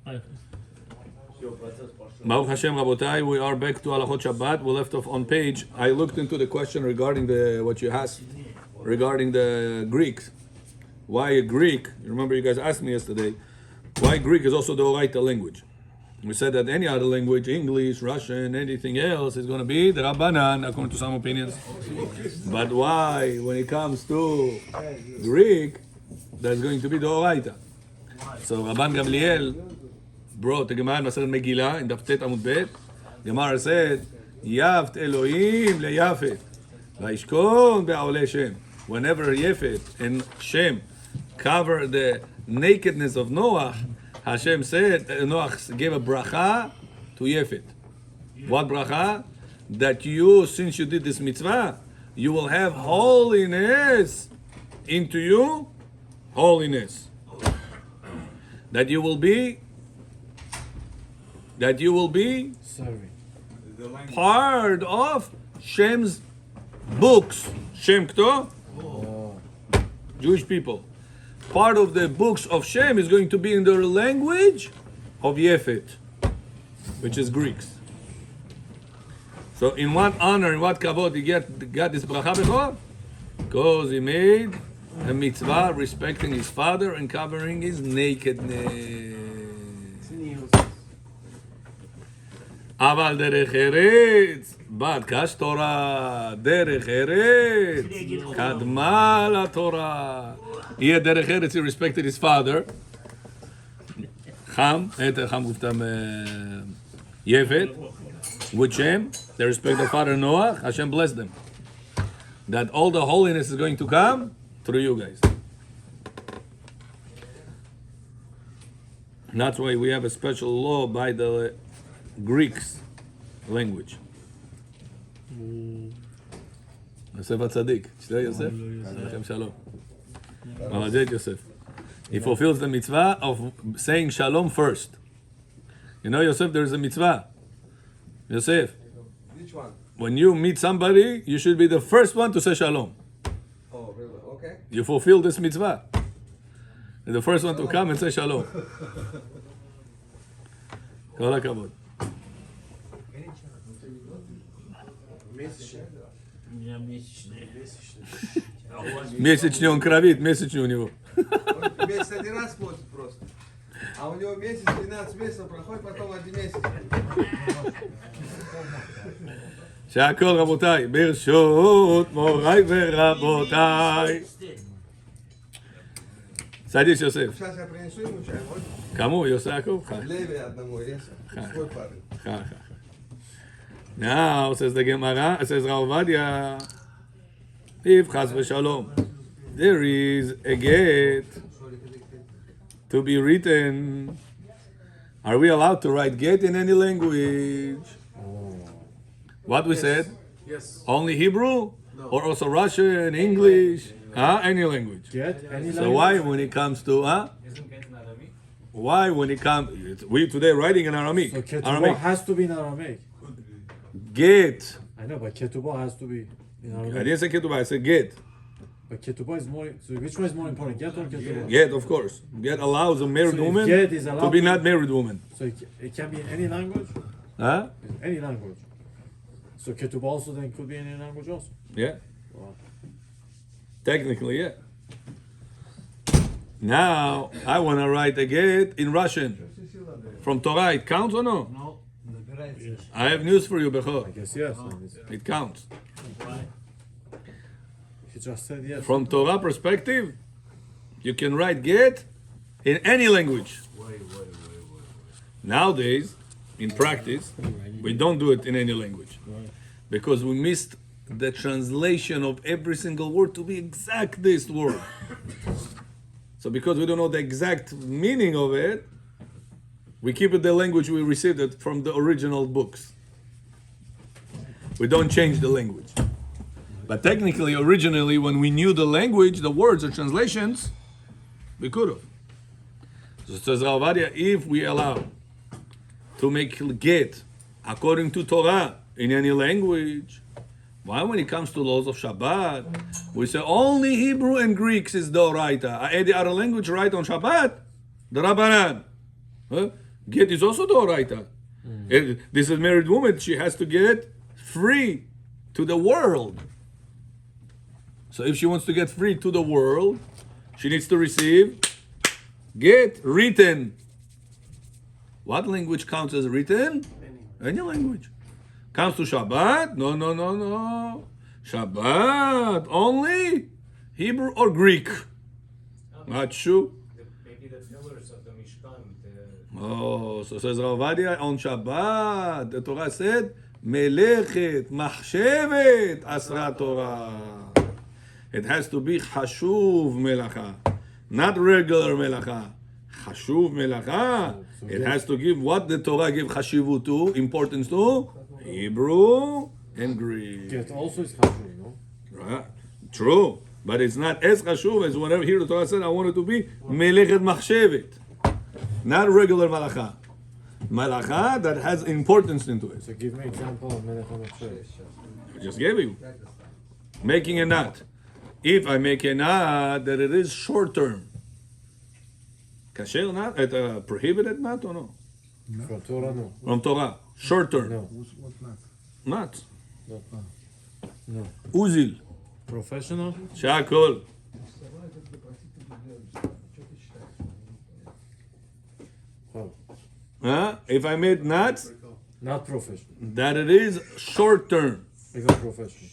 Baruch Hashem, Rabotai, we are back to Halachot Shabbat. We left off on page. I looked into the question regarding what you asked regarding the Greeks. Why Greek? You remember you guys asked me yesterday why Greek is also the Oraita language. We said that any other language, English, Russian, anything else, is going to be the Rabbanan, according to some opinions. But why, when it comes to Greek, there's going to be the Oraita? So Rabban Gamliel brought the Gemara in Maseret Megillah in Daf Tet Amud Bet. Gemara said, Yaft Elohim leyafet, vayishkon be'aolei Shem. Whenever Yefet and Shem cover the nakedness of Noah, Hashem said, Noah gave a bracha to Yefet. What bracha? That you, since you did this mitzvah, you will have holiness into you, holiness. That you will be part of Shem's books. Shem Kto? Jewish people. Part of the books of Shem is going to be in the language of Yefet, which is Greeks. So in what honor, in what kavod he got this bracha before? Because he made a mitzvah respecting his father and covering his nakedness. Aval derech eretz, bad kash Torah, derech eretz, kadma la Torah. Here derech eretz, he respected his father. Ham guftam Yefet, with Shem, they respect their father Noah. Hashem blessed them. That all the holiness is going to come through you guys. And that's why we have a special law by the Greeks language. Yosef HaTzadik. Shtei Yosef? Hashem Shalom. Maladet Yosef. He fulfills the mitzvah of saying Shalom first. You know, Yosef, there is a mitzvah. Yosef. Which one? When you meet somebody, you should be the first one to say Shalom. Oh, really? Okay. You fulfill this mitzvah. You're the first one to come and say Shalom. Kol hakavod. Месячный он кровит, месячный у него. Месяц один раз платит просто. А у него месяц, 12 месяцев проходит, потом 1 месяц. שהכל רבותיי, ברשות מוריי ורבותיי. Садись, Йосеф. Сейчас я принесу ему чай, может? Кому? Йосефу? Леви одному, если. Свой парень. Now, says the Gemara, says Rav Ovadia, if chas v'shalom, there is a get to be written, are we allowed to write get in any language? What we said? Yes. Only Hebrew? No. Or also Russian, English? Any language. Get any So language? why when it comes to, why when it comes, we today writing in Aramaic. So ketubah Aramaic. has to be in Aramaic. Get. I know, but ketubah has to be in Aramaic. I didn't say ketubah, I said get. But ketubah is more. So which one is more important, get or ketubah? Get, of course. Get allows a married So if woman get is allowed to be to- not married woman. So it can be in any language. Huh? In any language. So ketubah also then could be in any language also. Yeah. Wow. Technically, yeah. Now, I want to write a get in Russian. From Torah, it counts or no? No. I have news for you, I Bechor. guess yes. It counts. He just said yes. From Torah perspective, you can write get in any language. Nowadays, in practice, we don't do it in any language. Because we missed the translation of every single word to be exact this word. So because we don't know the exact meaning of it, we keep it the language we received it from the original books. We don't change the language. But technically, originally, when we knew the language, the words, the translations, we could have. So it says Rav Ovadia, if we allow to make get according to Torah in any language, why when it comes to laws of Shabbat, we say only Hebrew and Greeks is the Oraita. Any other language right on Shabbat? The Rabbanan. Huh? Get is also Doraita. This is married woman. She has to get free to the world. So if she wants to get free to the world, she needs to receive get written. What language counts as written? Any language. Comes to Shabbat? No. Shabbat only Hebrew or Greek. Not true. Maybe the pillars of the Mishkan. Oh, so says Rav Ovadia on Shabbat. The Torah said, Melechet, Machshevet, Asra Torah. It has to be Hashuv Melacha, not regular Melacha. Hashuv Melacha. It has to give what the Torah give Hashivu to, importance to, Hebrew and Greek. Get also is Hashuv, no? Right? True. But it's not as Hashuv as whenever here the Torah said, I want it to be Melechet Machshevet. Not regular Malacha. Malacha that has importance into it. So give me example of Melech HaMachshev. I just gave you. Making a knot. If I make a knot that it is short term. Kasher knot? A prohibited knot or no? From Torah, no. From Torah. Short term. No. Knot. No. Uzil. Professional? Shakol. Oh. Huh? If I made knots, Not professional. that it is short term. Even professional.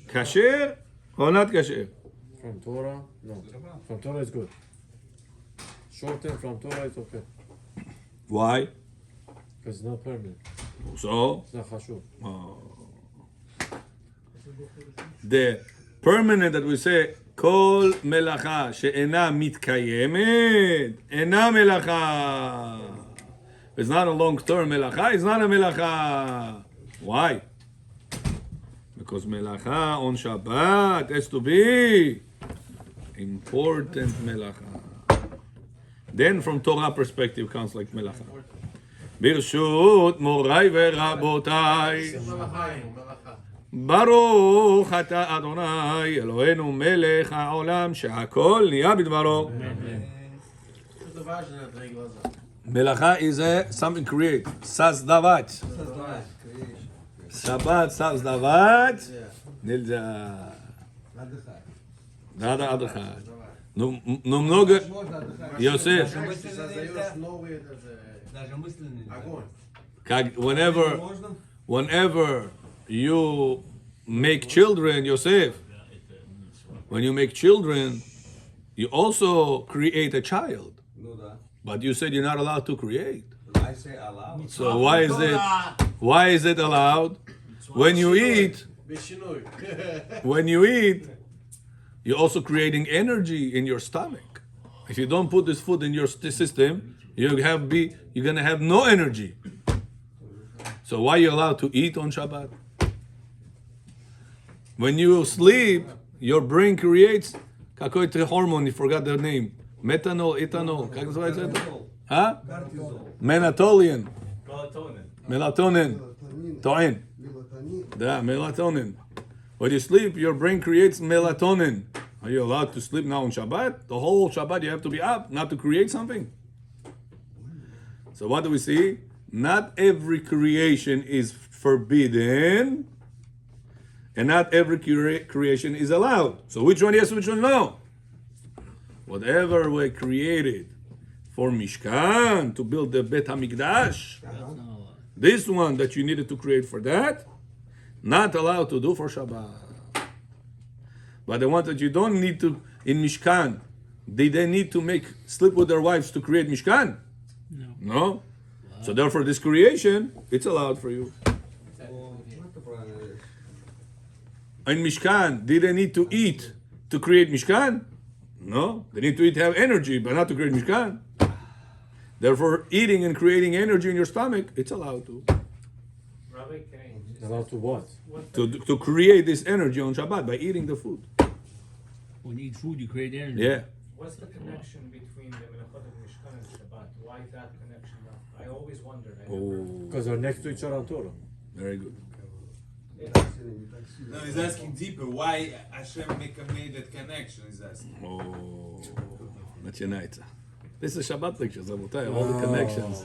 Kasher or not kasher? From Torah? No. From Torah is good. Short term from Torah is okay. Why? Because it's not permanent. So, It's not Hashuv. the permanent that we say, כל מלאכה שאינה מתקיימת, אינה מלאכה. It's not a long-term מלאכה, it's not a מלאכה. Why? Because מלאכה on Shabbat has to be important מלאכה. Then from Torah perspective counts like מלאכה. ברשות מוריי ורבותיי, ברוך אתה אדוני אלוהינו מלך העולם שהכל נהיה בדברו. מלאכה is something create. סזדבת. שבת סזדבת. נלזה. נדה עד אחד. נו много. יוסף. Whenever you make children, Yosef, when you make children, you also create a child. But you said you're not allowed to create. I say allowed. So why is it allowed? When you eat, you're also creating energy in your stomach. If you don't put this food in your system, you're gonna have no energy. So why are you allowed to eat on Shabbat? When you sleep, your brain creates какой-то hormone, you forgot the name. Methanol, ethanol. Как называется это? Huh? Melatonin. Melatonin. Toin. Да, melatonin. When you sleep, your brain creates melatonin. Are you allowed to sleep now on Shabbat? The whole Shabbat you have to be up, not to create something. So what do we see? Not every creation is forbidden, and not every creation is allowed. So which one yes, which one no? Whatever we created for Mishkan, to build the Bet HaMikdash, this one that you needed to create for that, not allowed to do for Shabbat. But the one that you don't need to, in Mishkan, did they need to sleep with their wives to create Mishkan? No? So therefore this creation, it's allowed for you. In Mishkan, did they need to eat to create Mishkan? No. They need to eat to have energy, but not to create Mishkan. Therefore, eating and creating energy in your stomach, it's allowed to. Rabbi, can I Allowed to what? To create this energy on Shabbat by eating the food. When you eat food, you create energy. Yeah. What's the connection between the Melachot of Mishkan and Shabbat? Why that connection? I always wondered. Because they're next to each other on Torah. Very good. No, he's asking deeper. Why Hashem made that connection? He's asking. Oh, начинается. This is Shabbat lectures, Rabotai, all the connections.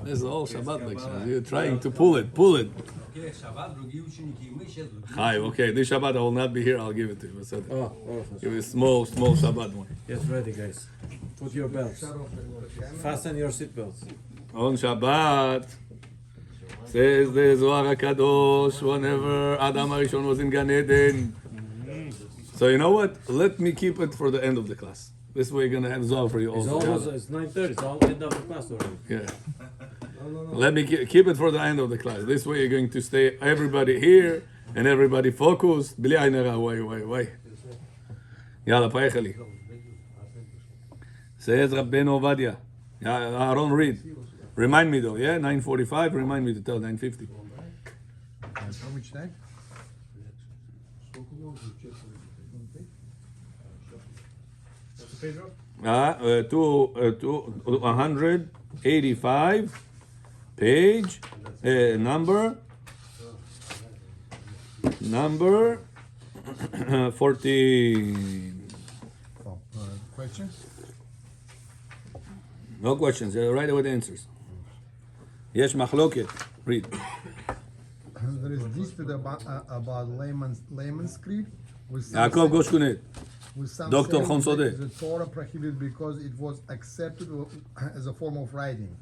This is all Shabbat lecture. You're trying to pull it. Pull it. Okay, Shabbat, другие ученики, мы сейчас другие. Hi, okay. This Shabbat I will not be here. I'll give it to you. So Oh, give you a small Shabbat one. get ready, guys. Put your belts. Fasten your seatbelts. On Shabbat, says the Zohar HaKadosh, whenever Adam HaRishon was in Gan Eden. So you know what? Let me keep it for the end of the class. This way you're gonna have Zohar for you It's also. almost, it's 9:30. It's all end of the class already. Yeah. Let me keep it for the end of the class. This way you're going to stay everybody here and everybody focused. בלי עין הרע, וואי. יאללה, פייחלי. Says Rabbeinu Ovadia. Aaron, read. Remind me though, yeah? 9:45, remind me to tell 9:50. How much time? To 185, page, number 14. Questions? No questions, right away the answers. Yes, machloket. Read. There is dispute about layman's creed. With some Yaakov Goshkunet. with some Dr. saying Khonsodeh. the Torah prohibited because it was accepted as a form of writing,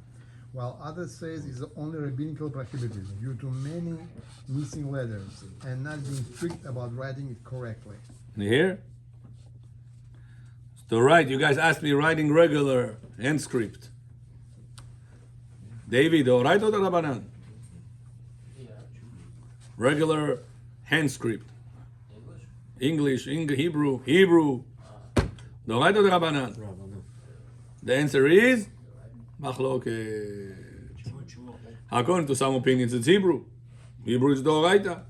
while others says it's only rabbinical prohibited due to many missing letters and not being strict about writing it correctly. You hear? To write, you guys asked me writing regular hand script. David, all right or the Rabbanan? Regular hand script. English, Hebrew. The right or the Rabbanan? The answer is Machloket. According to some opinions, it's Hebrew. Hebrew is Doraita.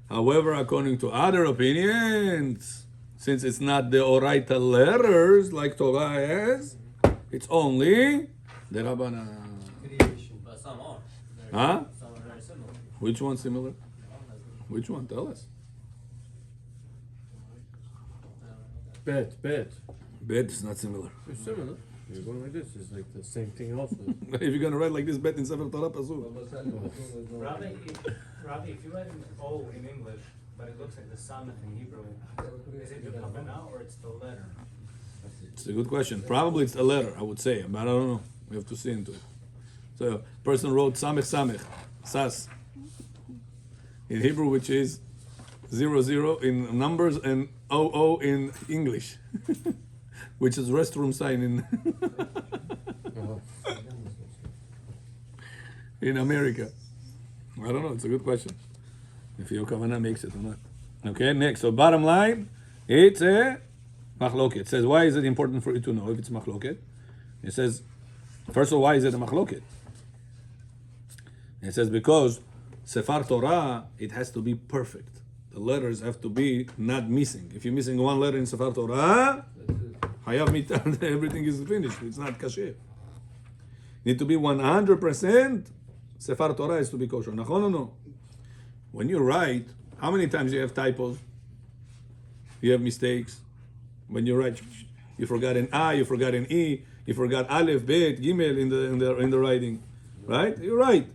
However, according to other opinions, since it's not the Oraita letters like Torah is, it's only the Rabbanan. But some are. Huh? Some are very similar. Which one similar? Which one? Tell us. Bet. Bet is not similar. It's similar. You're going like this. It's like the same thing also. If you're gonna write like this, bet in Sefer Torah Pasuk. Rabbi, if you write an O in English, but it looks like the Samech in Hebrew, is it the Kavanah or it's the letter? It's a good question. Probably it's a letter, I would say, but I don't know. We have to see into it. So, person wrote Samech, Sas, in Hebrew, which is 00 in numbers and 00 in English, which is restroom sign in America. I don't know. It's a good question. If your kavanah makes it or not. Okay, next. So bottom line, it's a machloket. It says, why is it important for you to know if it's machloket? It says, first of all, why is it a machloket? It says because Sefer Torah, it has to be perfect. The letters have to be not missing. If you're missing one letter in Sefer Torah, Hayav Mitan, everything is finished. It's not kasher. Need to be 100% Sefer Torah has to be kosher. No. When you write, how many times you have typos? You have mistakes. When you write, you forgot an A, you forgot an E, you forgot Aleph, Bet, Gimel in the writing, right? You're right.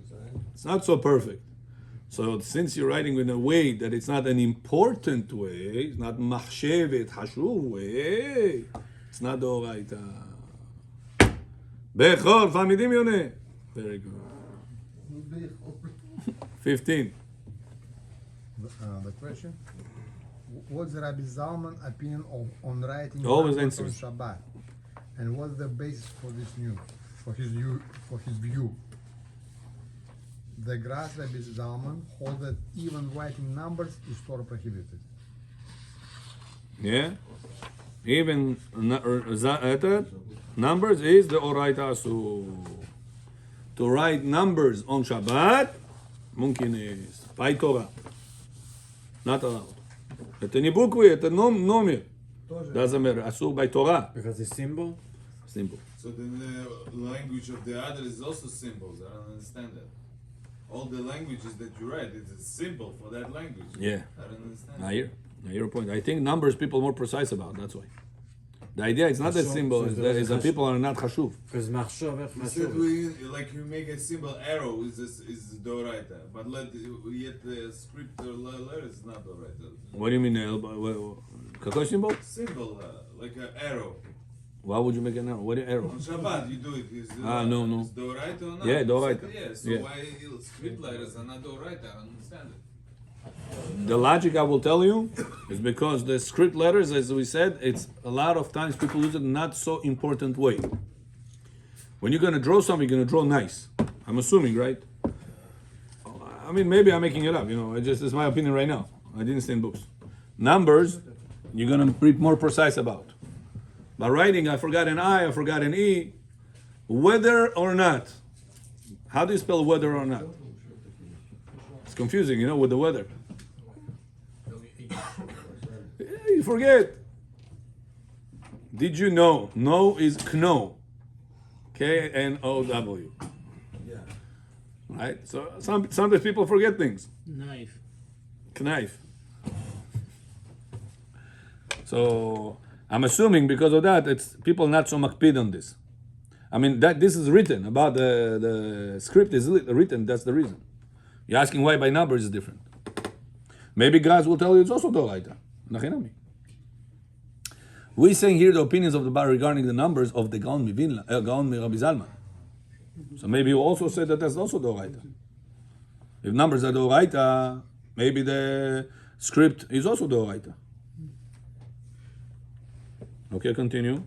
It's not so perfect. So since you're writing in a way that it's not an important way, it's not machshevet, hashuv way, it's not the oraita. Bechor, Famidim Yoneh. Very good. 15. The question: what's Rabbi Zalman opinion on writing Always numbers on answers. Shabbat, and what's the basis for his view? The Gras Rabbi Zalman holds that even writing numbers is Torah prohibited. Yeah? Even numbers is the oraita asu. To write numbers on Shabbat, mumkin is by Torah. Not allowed. Это не буквы, это номер. Doesn't matter. Asur by Torah. Because it's symbol. Simple. So then the language of the other is also symbols. I don't understand that. All the languages that you write, it's a symbol for that language. Yeah. I don't understand. Now your point. I think numbers people are more precise about. That's why. The idea is not the So- symbol, so it's there the, is it's the a people are not chashuv. Because machshov and Instead chashuv. we like you make a simple arrow is doraita, but yet the script or letter is not doraita. What do you mean? Какой symbol? Simple like an arrow. Why would you make an arrow? What arrow? On Shabbat you do it. Is no. Is doraita or not? Yeah, You doraita. said yes. So Yeah. why script letters are not doraita? I don't understand it. The logic I will tell you is because the script letters, as we said, it's a lot of times people use it in not so important way. When you're gonna draw something, you're gonna draw nice. I'm assuming, right? I mean, maybe I'm making it up. You know, it's my opinion right now. I didn't see in books. Numbers, you're gonna be more precise about. But writing, I forgot an I forgot an E. Whether or not. How do you spell whether or not? It's confusing, you know, with the weather. You forget. Did you know? No is kno. K-N-O-W. Right? So sometimes people forget things. Knife. Knife. So I'm assuming because of that, it's people not so makpid on this. I mean that this is written about the script is written. That's the reason. You're asking why by numbers is different. Maybe guys will tell you it's also doraita. Nachinami. We're saying here the opinions of the bar regarding the numbers of the Gaon Mivilna, Gaon Rabbi Zalman. So maybe you also said that that's also doraita. If numbers are doraita, maybe the script is also doraita. Okay, continue.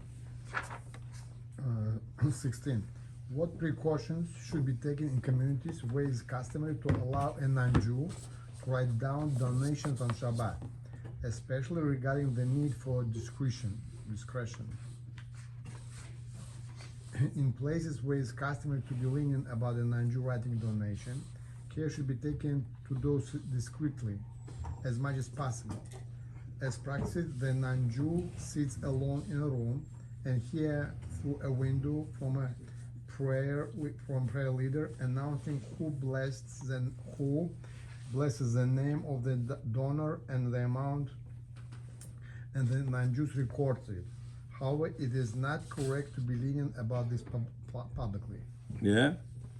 16. What precautions should be taken in communities where it's customary to allow a non-Jew to write down donations on Shabbat, especially regarding the need for discretion? In places where it's customary to be lenient about a non-Jew writing donation, care should be taken to do so discreetly as much as possible. As practice, the non-Jew sits alone in a room and hear through a window from a prayer leader announcing who blesses the name of the donor and the amount, and the non-Jews records it. However, it is not correct to be lenient about this publicly. Yeah.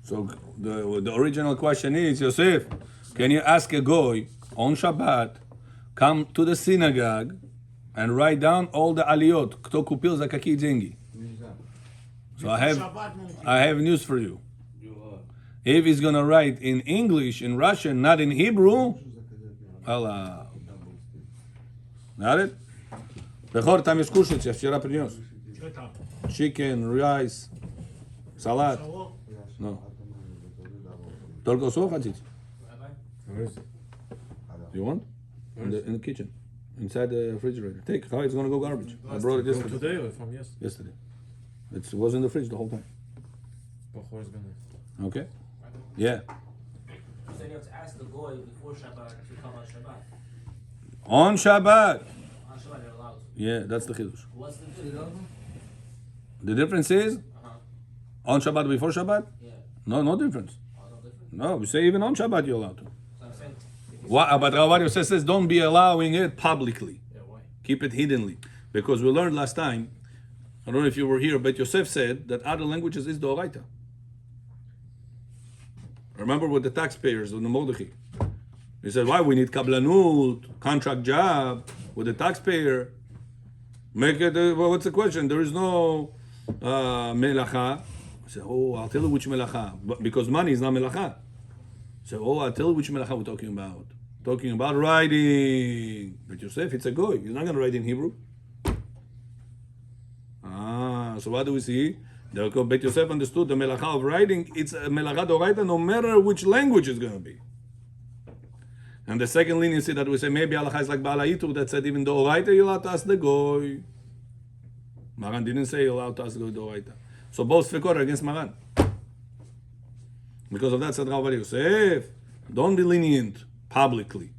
So the original question is, Yosef, can you ask a goy on Shabbat, come to the synagogue and write down all the aliyot, kto kupil za kaki dengi? So I have news for you. If he's gonna write in English, in Russian, not in Hebrew, Allah. Got it? Бехор, там есть кушать, я вчера принес. Что там? Chicken, rice, салат. Кого? No. Только соус хотите? Where is it? You want? In the kitchen. Inside the refrigerator. Take. How it's gonna go garbage? I brought it From yesterday. today or from yesterday? Yesterday. It was in the fridge the whole time. Bachor is gonna. Okay? Yeah. So you have to ask the goy before Shabbat to come on Shabbat. On Shabbat. On Shabbat you're allowed to. Yeah, that's the chiddush. What's the difference? The difference is Uh-huh. on Shabbat before Shabbat? Yeah. No difference. Oh, no difference. No, we say even on Shabbat you're allowed to. So I'm saying, if you Why, but Rav Aryeh says don't be allowing it publicly. Yeah, why? Keep it hiddenly. Because we learned last time, I don't know if you were here, but Yosef said that other languages is Doraita. Remember with the taxpayers on the Mordechai. He said, why? We need kablanut, contract job, with the taxpayer. Make it, what's the question? There is no melacha. I said, oh, I'll tell you which melacha. But because money is not melacha. I said, oh, I'll tell you which melacha we're talking about. Talking about writing. But Yosef, it's a goy. He's not going to write in Hebrew. So what do we see? The Bet Yosef understood the melacha of writing. It's a melacha doraita no matter which language it's going to be. And the second leniency that we say, maybe halacha is like Baal HaYitur that said even the oraita you're allowed to ask the goy. Maran didn't say you're allowed to ask the oraita. So both fekor are against Maran. Because of that said Rav Aryeh Yosef, don't be lenient publicly.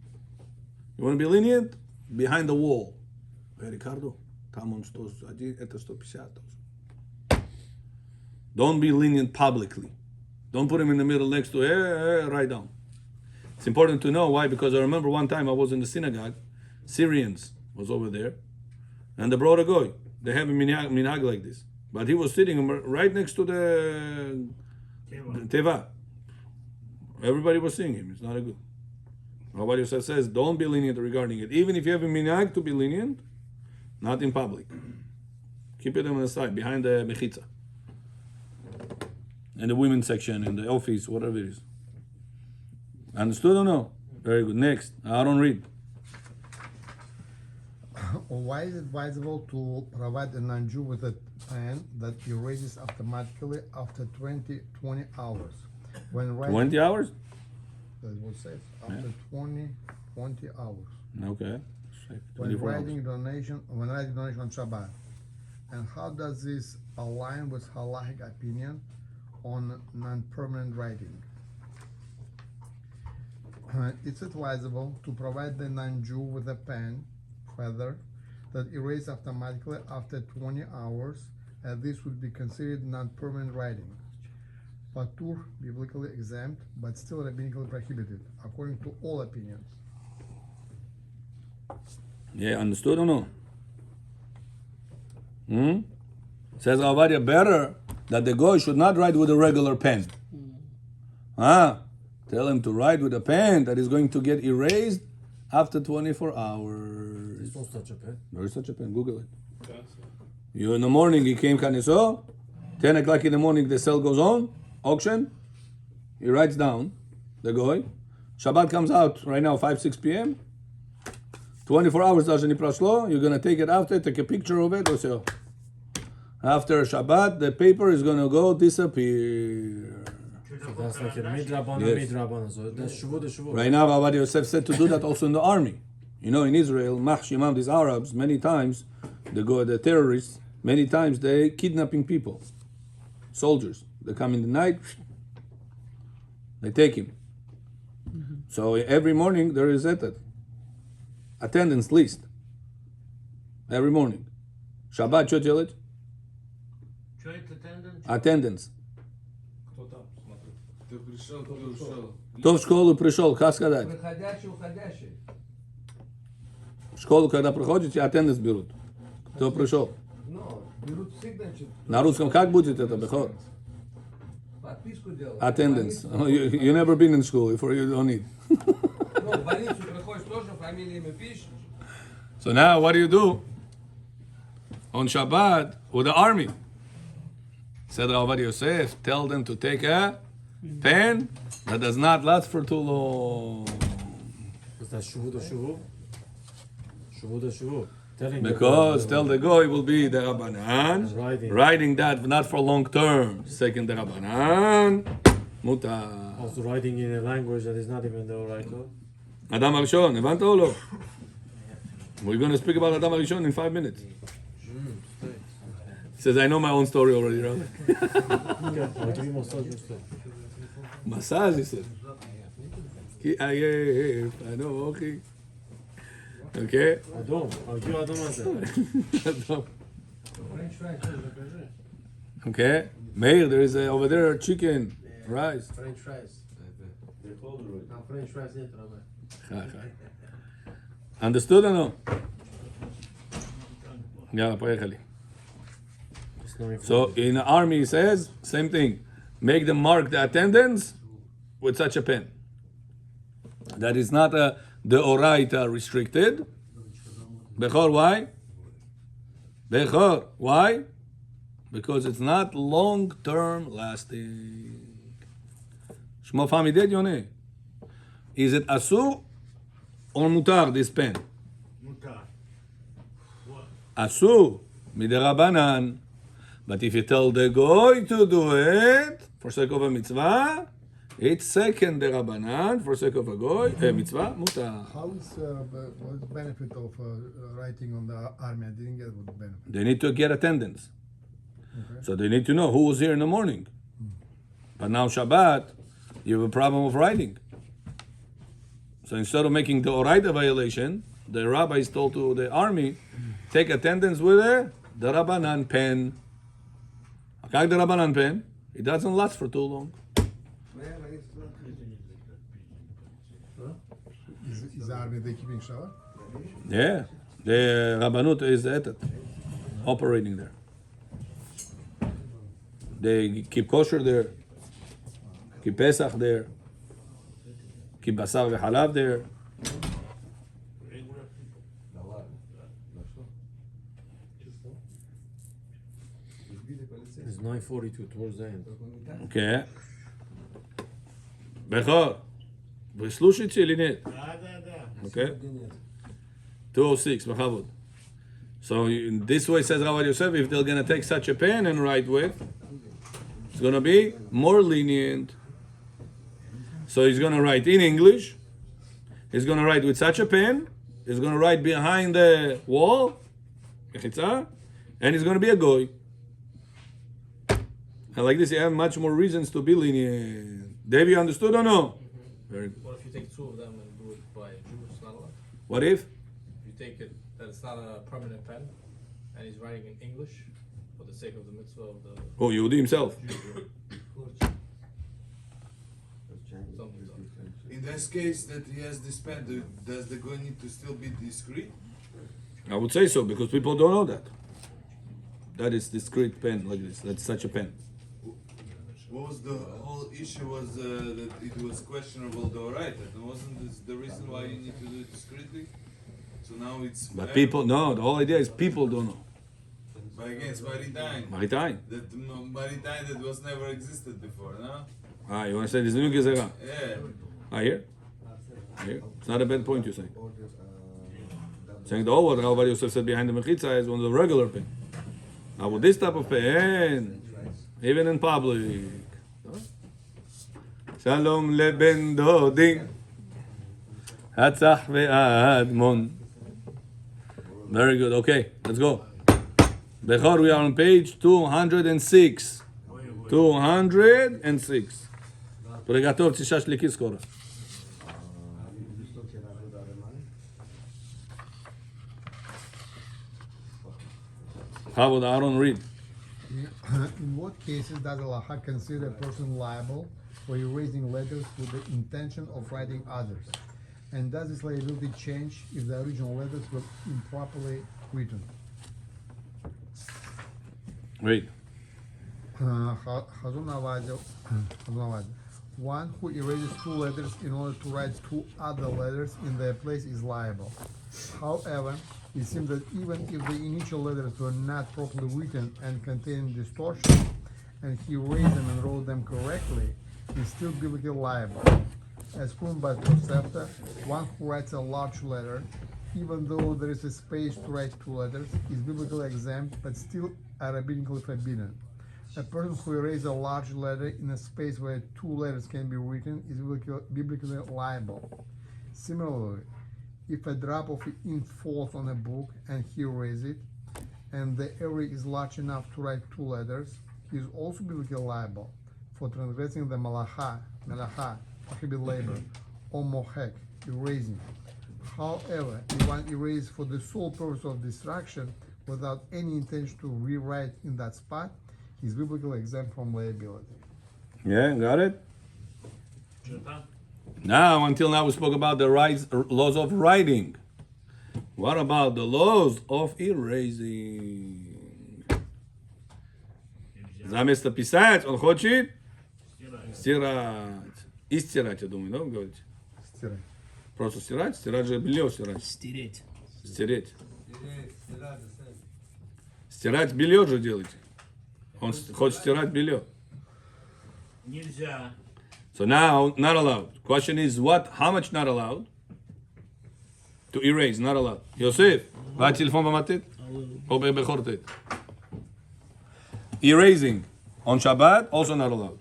You want to be lenient? Behind the wall. Hey, Ricardo, там он 101, это 150. Don't be lenient publicly. Don't put him in the middle next to, write down. It's important to know why, because I remember one time I was in the synagogue, Syrians was over there, and they brought a goy. they have a minhag like this. But he was sitting right next to the teva. Everybody was seeing him. It's not a good. Rabbi Yosef says, don't be lenient regarding it. Even if you have a minhag to be lenient, not in public. Keep it on the side, behind the mechitza. In the women's section, in the office, whatever it is. Understood or no? Very good. Next, I don't read. Why is it advisable to provide a non-Jew with a pen that erases automatically after 20 hours? When writing, 20 hours? That's what it says. After 20 hours. Okay. When 24 hours. writing donation on Shabbat. And how does this align with halachic opinion on non-permanent writing? It's advisable to provide the non-Jew with a pen, feather, that erases automatically after 20 hours, and this would be considered non-permanent writing. Patur, biblically exempt, but still rabbinically prohibited, according to all opinions. Yeah, understood or no? Says Avadia, better that the guy should not write with a regular pen. Tell him to write with a pen that is going to get erased after 24 hours. There's no such a pen. There is such a pen. Google it. You in the morning, he came Kaniso. 10 o'clock in the morning, the sale goes on. Auction. He writes down the guy. Shabbat comes out right now, 5, 6 p.m. 24 hours doesn't proshlo. You're going to take it after, take a picture of it. Or so. After Shabbat, the paper is going to go disappear. So that's like a midrabanan, Yes. midrabanan. So that's shuvu, the shuvu. Right now, Rabbi Yosef said to do that also in the army. You know, in Israel, Mahshimam, these Arabs, many times, the terrorists, many times they kidnapping people, soldiers. They come in the night, they take him. So every morning there is attendance list. Every morning. Shabbat, что делать? Attendance. Ты пришел, ты ушел. Кто в школу пришел, как сказать? Приходящий, уходящий. В школу, когда приходите, attendance берут. Кто пришел? Ну, берут signature. На русском как будет это, Бехор? Подписку делают. Attendance. You never been in school, for you don't need. Ну, в больницу приходишь тоже, фамилия, имя пишешь. So now what do? On Shabbat, with the army. Said Rabbi Yosef, tell them to take a pen that does not last for too long. Because that's shuvu, the shuvu. Shuvu, the shuvu. Because tell the guy will be the Rabbanan, writing that not for long term. Second the Rabbanan, mutar. Also writing in a language that is not even the orator. Adam Arishon, הבנת או לא? We're going to speak about Adam Arishon in 5 minutes. He says, I know my own story already, Rabbi. I'll give you massage instead. Massage, he said. כי עייף, I know, okay. Okay? Adam, I'll give Adam answer. Okay? Meir, there is over there chicken, rice. French fries. Now French fries нет, Rabbi. Understood or no? יאללה, поехали. So in the army he says, same thing. Make them mark the attendance with such a pen. That is not the oraita restricted. Bechor, why? Bechor, why? Because it's not long-term lasting. Shmo famided yone. Is it asur or mutar, this pen? Mutar. What? Asur, miderabanan. But if you tell the goy to do it for sake of a mitzvah, it's second derabanan for sake of a goy, a mitzvah, mutar. How is what benefit of writing on the army? I didn't get what the benefit. They need to get attendance. Okay. So they need to know who was here in the morning. But now Shabbat, you have a problem of writing. So instead of making the oraita violation, the rabbi is told to the army, take attendance with the Rabbanan pen. Как the Rabbanan pen? It doesn't last for too long. Is the army they keeping Shabbat? Yeah, the Rabbanut is etet. operating there. They keep kosher there, keep Pesach there, keep basar v'halav there. It's 9:42 towards the end. Okay. Бехор, вы слушаете или нет? Okay. 206, Machavod. So in this way, says Rabbi Yosef, if they're going to take such a pen and write with, it's going to be more lenient. So he's going to write in English. He's going to write with such a pen. He's going to write behind the wall, and he's going to be a goy. And like this, you have much more reasons to be lenient. Dave, you understood or no? Very good. What if you take two of them and do it by a Jew? It's not allowed. What if? If you take it that it's not a permanent pen, and he's writing in English for the sake of the mitzvah of the Oh, Yehudi himself. In this case that he has this pen, does the guy need to still be discreet? I would say so because people don't know that. That is discrete pen like this. That's such a pen. What was the whole issue was that it was questionable though, right? That wasn't this the reason why you need to do it discreetly? So now it's But people, no, the whole idea is people don't know. But again, it's Maritime. Maritime. That Maritime that was never existed before, no? Ah, you want to say this new gezerah? Yeah. I hear. It's not a bad point you say. Saying the whole what Rabbi Yosef said behind the mechitza is one of the regular pen. Now with this type of pen, even in public. Shalom leben dodi. Hatzach ve'admon. Very good. Okay, let's go. Bechor, we are on page 206. 206. Приготовь шашлыки скоро. How would Aaron read? In what cases does Allah consider a person liable for erasing letters with the intention of writing others? And does this liability change if the original letters were improperly written? Read. Chazon Avadia, one who erases two letters in order to write two other letters in their place is liable. However, it seems that even if the initial letters were not properly written and contained distortion, and he erased them and wrote them correctly, he's still biblically liable. As proven by Tosefta, one who writes a large letter, even though there is a space to write two letters, is biblically exempt but still rabbinically forbidden. A person who erases a large letter in a space where two letters can be written is biblically liable. Similarly, if a drop of ink falls on a book and he erases it, and the area is large enough to write two letters, he is also biblically liable for transgressing the melacha, prohibited labor, or mohek, erasing. However, if one erases for the sole purpose of distraction without any intention to rewrite in that spot, he is biblically exempt from liability. Yeah, got it? Now, until now, we spoke about the laws of writing. What about the laws of erasing? Заместо писать, он хочет стирать. И стирать, я думаю, да, вы говорите? Стирать. Просто стирать? Стирать же белье стирать. Стереть. Стереть. Стирать белье же делаете. Он хочет стирать белье. Нельзя. So now, not allowed. Question is what? How much not allowed? To erase, not allowed. Yosef, vai telefon b'matit? Or b'chortet? Erasing on Shabbat, also not allowed.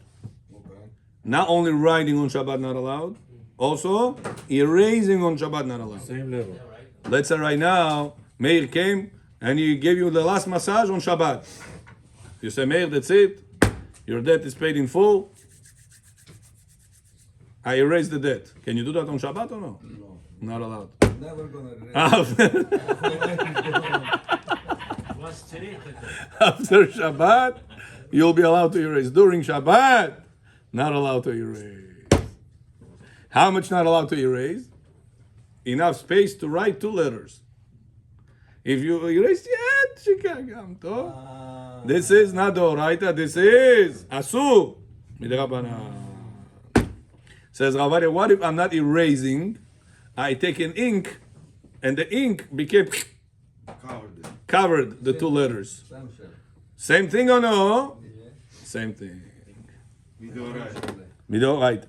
Not only writing on Shabbat, not allowed. Also, erasing on Shabbat, not allowed. Same level. Let's say right now, Meir came and he gave you the last massage on Shabbat. You say, Meir, that's it. Your debt is paid in full. I erase the debt. Can you do that on Shabbat or no? No. Not allowed. Never gonna erase. After Shabbat, you'll be allowed to erase. During Shabbat, not allowed to erase. How much not allowed to erase? Enough space to write two letters. If you erase yet, שיקה גם, טוב? This is not דאורייתא, this is אסור. מדרבנן. Says Ravadia, what if I'm not erasing? I take an ink, and the ink became covered the two letters. Same thing or no? Same thing. Midoraita.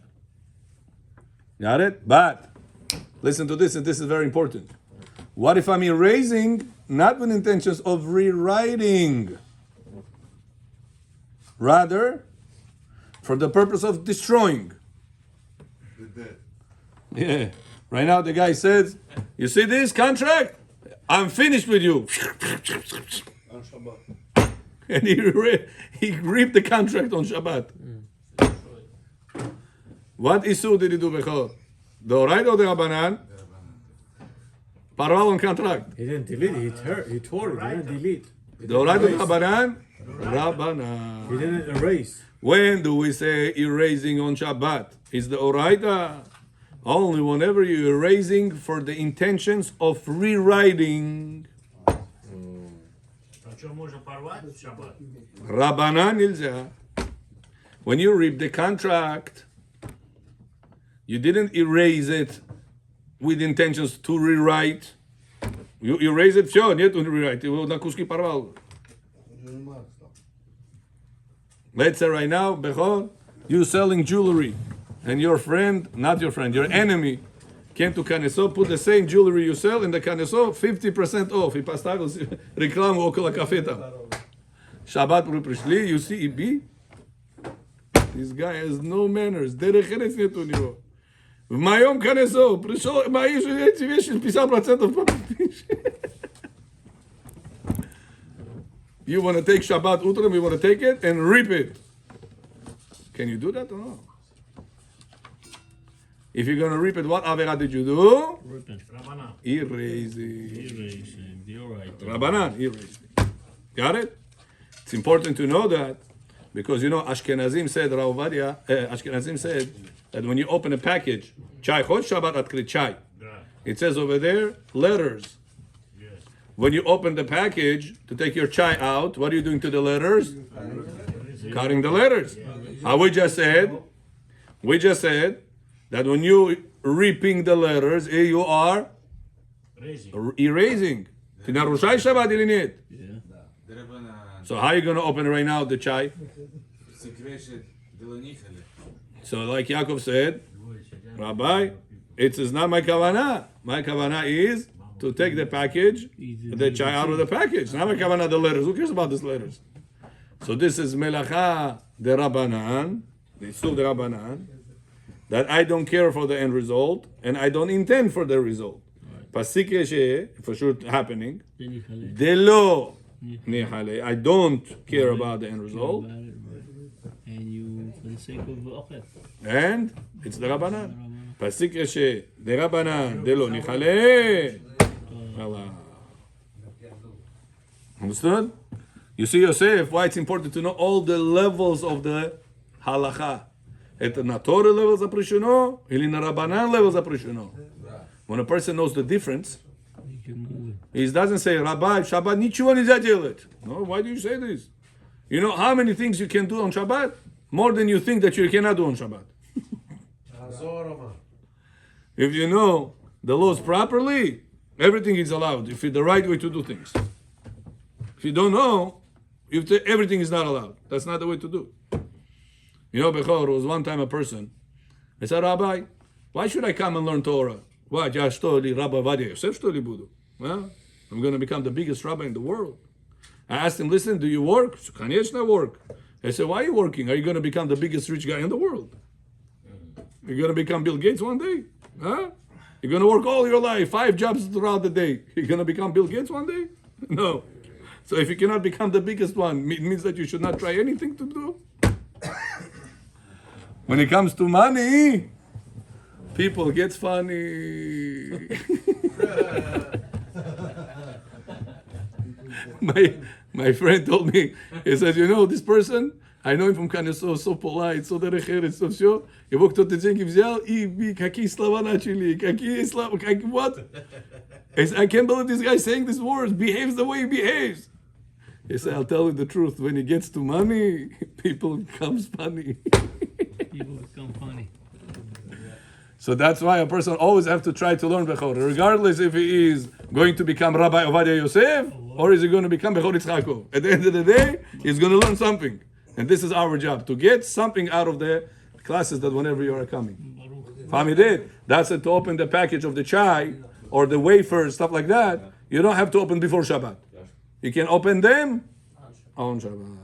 Got it? But listen to this, and this is very important. What if I'm erasing not with intentions of rewriting? Rather, for the purpose of destroying. Yeah. Right now the guy says, you see this contract? I'm finished with you. And he ripped the contract on Shabbat. What issue did he do before? The Oraita or the Rabbanan? Parallel on contract. He didn't delete it, he tore it, he didn't delete. The Oraita or the Rabbanan? Rabbanan. He didn't erase. When do we say erasing on Shabbat? Is the Oraita? Only whenever you're erasing for the intentions of rewriting. Rabbanan nilza. When you read the contract, you didn't erase it with intentions to rewrite. You erase it, sure, nie to rewrite. Na kuski parval. Let's say right now, Bechor, you're selling jewelry, and your friend, not your friend, your enemy, came to Kaneso, put the same jewelry you sell in the Kaneso, 50% off. И поставил рекламу около кафе там. Shabbat мы пришли, you see, EB? This guy has no manners. דרך ארץ нет у него. В моем Kaneso, пришел, мои же эти вещи 50% подпиши. You want to take Shabbat Utram, you want to take it and rip it. Can you do that or no? If you're going to rip it, what Avera did you do? Erasing. Rabbanan, erasing. Got it? It's important to know that because you know Ashkenazim said, Rav Ovadia, Ashkenazim said that when you open a package, chai chod Shabbat atkrit chai. It says over there, letters. When you open the package to take your chai out, what are you doing to the letters? Cutting the letters. We just said that when you ripping the letters, you are erasing. So how are you going to open right now the chai? So like Yaakov said, Rabbi, it is not my kavanah. My kavanah is to take the package, the chai out of the package. Not my kavanah, the letters. Who cares about these letters? So this is melacha de Rabbanan, the Isur de Rabbanan, that I don't care for the end result, and I don't intend for the result. Pasik yeshe, for sure happening. Delo nihale, I don't care about the end result. And you, for the sake of Ochel. And it's the Rabbanan. Pasik yeshe, de Rabbanan, delo nihale. Allah. Understood? You see, Yosef, why it's important to know all the levels of the halacha. Это на Torah level запрещено или на Rabbanan level запрещено? When a person knows the difference, he doesn't say, Rabbi, Shabbat ничего нельзя делать. No, why do you say this? You know how many things you can do on Shabbat? More than you think that you cannot do on Shabbat. If you know the laws properly, everything is allowed. If it's the right way to do things. If you don't know, everything is not allowed. That's not the way to do. You know, Bechor, was one time a person. I said, Rabbi, why should I come and learn Torah? Why? Я что ли Rabbi Vadia Yosef что ли буду? Well, I'm going to become the biggest rabbi in the world. I asked him, listen, do you work? Конечно, work. I said, why are you working? Are you going to become the biggest rich guy in the world? You're going to become Bill Gates one day? Huh? You're going to work all your life, 5 jobs throughout the day. You're going to become Bill Gates one day? No. So if you cannot become the biggest one, it means that you should not try anything to do. When it comes to money, people get funny. My friend told me, he said, you know, this person, I know him from Kaneso, so polite, so derech eretz, so все. Его кто-то деньги взял, и какие слова начали, какие слова, what? I can't believe this guy saying these words, behaves the way he behaves. He said, I'll tell you the truth. When it gets to money, people becomes funny. People become funny. So that's why a person always have to try to learn Bechor, regardless if he is going to become Rabbi Ovadia Yosef or is he going to become Bechor Yitzchakov. At the end of the day, he's going to learn something. And this is our job, to get something out of the classes that whenever you are coming. Famidid, that's it, to open the package of the chai or the wafers, stuff like that. You don't have to open before Shabbat. You can open them on Shabbat.